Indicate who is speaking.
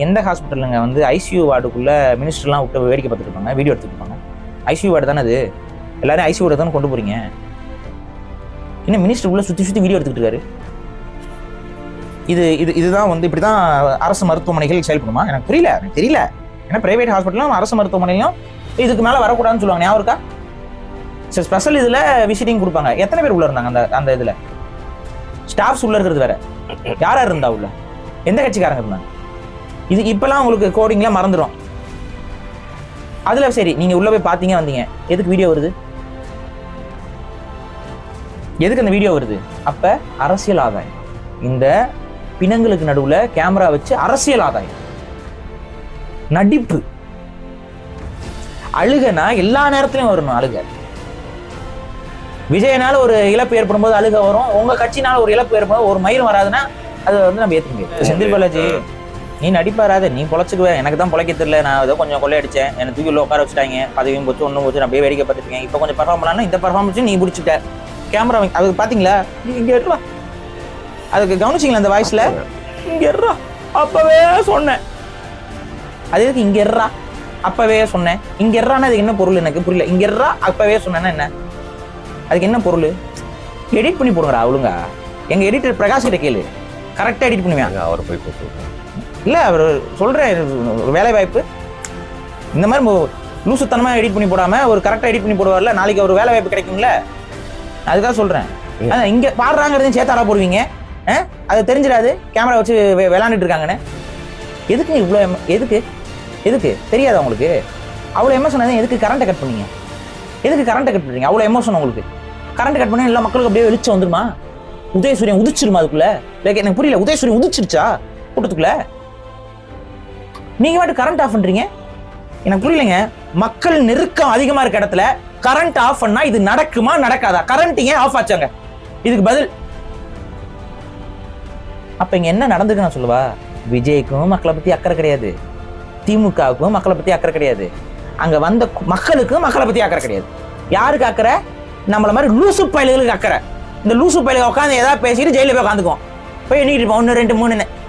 Speaker 1: எந்த ஹாஸ்பிட்டலுங்க வந்து ஐசியூ வார்டுக்குள்ள மினிஸ்டர்லாம் விட்டு வேடிக்கை பார்த்துட்டு இருப்பாங்க, வீடியோ எடுத்துட்டு இருப்பாங்க? ஐசியூ வார்டு தானே அது, எல்லாரும் ஐசியூ வார்டு தானே கொண்டு போறீங்க. என்ன மினிஸ்டர் உள்ள சுற்றி சுற்றி வீடியோ எடுத்துக்கிட்டு இருக்காரு? இதுதான் வந்து இப்படி தான் அரசு மருத்துவமனைகள் செயல்படுமா? எனக்கு புரியல, எனக்கு தெரியல. ஏன்னா பிரைவேட் ஹாஸ்பிட்டலும் அரசு மருத்துவமனையும் இதுக்கு மேலே வரக்கூடாதுன்னு சொல்லுவாங்க. ஞாபகம் இருக்கா? சரி, ஸ்பெஷல் இதில் விசிட்டிங் கொடுப்பாங்க. எத்தனை பேர் உள்ள இருந்தாங்க அந்த இதில்? ஸ்டாஃப்ஸ் உள்ள இருக்கிறது வேற, யார் யார் இருந்தா உள்ள, எந்த கட்சிக்காரங்க இருந்தாங்க? இது இப்பெல்லாம் உங்களுக்கு கோடிங்லாம் மறந்துடும். அதுல சரி, நீங்க உள்ள போய் பார்த்தீங்க வந்தீங்க, எதுக்கு வீடியோ வருது? எதுக்கு அந்த வீடியோ வருது? அப்ப அரசியல் ஆதாயம். இந்த பிணங்களுக்கு நடுவுல கேமரா வச்சு அரசியல் ஆதாயம், நடிப்பு. அழுகனா எல்லா நேரத்திலையும் வரணும். அழுக விஜயனால ஒரு இழப்பு ஏற்படும் போது அழுக வரும், உங்க கட்சினால ஒரு இழப்பு ஏற்படும் ஒரு மயிரும் வராதுன்னா அது வந்து நம்ம ஏற்றுக்க முடியாது. செந்தில் பாலாஜி, நீ நடிப்பாராத, நீ பொழைச்சுக்குவேன், எனக்கு தான் பொழைக்க தெரியல, நான் ஏதோ கொஞ்சம் கொள்ளையடிச்சேன், எனக்கு தூக்கி உள்ள உட்கார வச்சுட்டாங்க, பதவியும் போச்சு ஒன்றும் போச்சு, நான் அப்படியே வேடிக்கை பார்த்துருக்கேன், இப்போ கொஞ்சம் பர்ஃபார்ம் பண்ணலாம்னா இந்த பர்ஃபார்மன்ஸும் நீ பிடிச்சிட்ட. கேமரா அதுக்கு பார்த்தீங்களா? இங்கே எடுவா, அதுக்கு கவனிச்சிங்களா அந்த வாய்ஸில்? இங்கே எறா, அப்பவே சொன்னேன். அது எதுக்கு இங்கே எறா அப்பவே சொன்னேன்? இங்கே எறான்னா அதுக்கு என்ன பொருள் எனக்கு புரியல. இங்கே எறா அப்பவே சொன்னேன்னா என்ன, அதுக்கு என்ன பொருள்? எடிட் பண்ணி போடுங்கடா ஒழுங்கா. எங்கள் எடிட்டர் பிரகாஷ் கிட்ட கேளு, கரெக்டாக எடிட் பண்ணுவேன். அவர் போய் இல்லை, அவர் சொல்கிறேன், ஒரு வேலை வாய்ப்பு இந்த மாதிரி லூசுத்தனமாக எடிட் பண்ணி போடாமல் ஒரு கரெக்டாக எடிட் பண்ணி போடுவார்ல, நாளைக்கு ஒரு வேலை வாய்ப்பு கிடைக்கும்ல, அதுக்காக சொல்கிறேன். அதான் இங்கே பாடுறாங்கிறதையும் சேர்த்தாடா போடுவீங்க, அதை தெரிஞ்சிடாது கேமரா வச்சு விளாண்டுட்டு இருக்காங்கன்னு. எதுக்கு இவ்வளோ எதுக்கு தெரியாதா உங்களுக்கு? அவ்வளோ எமோஷன் எதுக்கு கரண்ட்டை கட் பண்ணீங்க? எதுக்கு கரண்ட்டை கட் பண்ணுறீங்க? அவ்வளோ எமோஷன் உங்களுக்கு. கரண்ட் கட் பண்ணி எல்லா மக்களுக்கு அப்படியே வெளிச்சம் வந்துருமா? உதயசூரியன் உதிச்சிருமா அதுக்குள்ள? எனக்கு புரியல, உதயசூரியன் உதிச்சிருச்சா கூட்டத்துக்குள்ள? நீங்க மட்டும் கரண்ட் ஆஃப் பண்றீங்க, எனக்கு புரியலைங்க. மக்கள் நெருக்கம் அதிகமா இருக்க இடத்துல கரண்ட் ஆஃப் பண்ணா இது நடக்குமா நடக்காதா? கரண்ட் ஏன் ஆஃப் ஆச்சாங்க? இதுக்கு பதில். அப்ப இங்க என்ன நடந்துக்கு நான் சொல்லுவா? விஜய்க்கும் மக்களை பத்தி அக்கறை கிடையாது, திமுகவுக்கும் மக்களை பத்தி அக்கறை கிடையாது, அங்க வந்த மக்களுக்கும் மக்களை பத்தி அக்கறை கிடையாது. யாருக்கு அக்கறை? நம்மள மாதிரி லூசு பயல்களுக்கு அக்கறை. இந்த லூசு பயலுக்கு உட்காந்து ஏதாவது பேசிட்டு ஜெயில போய் உட்காந்துக்குவோம், போய் எண்ணிட்டு இருப்போம் 1 2 3.